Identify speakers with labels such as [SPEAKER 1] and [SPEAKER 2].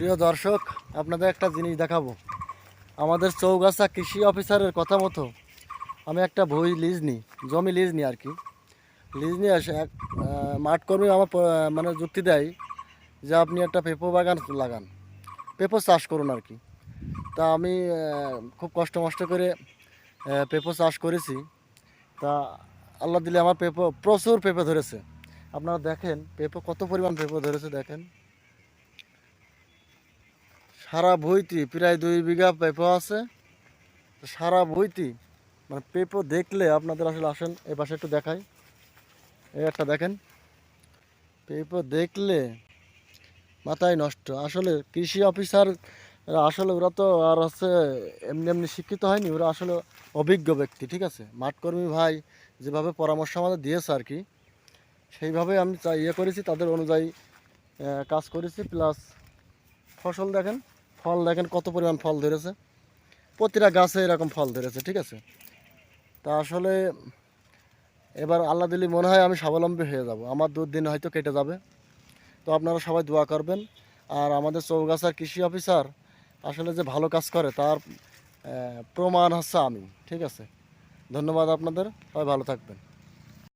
[SPEAKER 1] প্রিয় দর্শক, আপনাদের একটা জিনিস দেখাবো। আমাদের চৌগাছা কৃষি অফিসারের কথা মতো আমি একটা জমি লিজ নিই আর কি। লিজ নিয়ে আসে এক মাঠকর্মী আমার মানে যুক্তি দেয় যে আপনি একটা পেঁপো বাগান লাগান, পেঁপো চাষ করুন আর কি। তা আমি খুব কষ্ট মষ্ট করে পেঁপো চাষ করেছি। তা আল্লাহ দিলে আমার পেঁপো প্রচুর পেঁপে ধরেছে। আপনারা দেখেন পেঁপো কত পরিমাণ পেঁপো ধরেছে দেখেন। সারা ভুঁইটি প্রায় 2 বিঘা পেঁপো আছে। সারা ভুঁইটি মানে পেঁপো দেখলে আপনাদের আসলে আসেন এ পাশে একটু দেখাই। এই একটা দেখেন, পেঁপো দেখলে মাথায় নষ্ট। আসলে কৃষি অফিসার আসলে ওরা তো আর হচ্ছে এমনি এমনি শিক্ষিত হয়নি, ওরা আসলে অভিজ্ঞ ব্যক্তি, ঠিক আছে। মাঠকর্মী ভাই যেভাবে পরামর্শ আমাদের দিয়েছে আর কি, সেইভাবে আমি করেছি, তাদের অনুযায়ী কাজ করেছি। প্লাস ফসল দেখেন, ফল দেখেন কত পরিমাণ ফল ধরেছে, প্রতিটা গাছে এরকম ফল ধরেছে, ঠিক আছে। তা আসলে এবার আল্লাহ দিলি মনে হয় আমি স্বাবলম্বী হয়ে যাব, আমার দুর্দিন হয়তো কেটে যাবে। তো আপনারা সবাই দোয়া করবেন। আর আমাদের চৌগাছার কৃষি অফিসার আসলে যে ভালো কাজ করে তার প্রমাণ হচ্ছে আমি, ঠিক আছে। ধন্যবাদ আপনাদের, সবাই ভালো থাকবেন।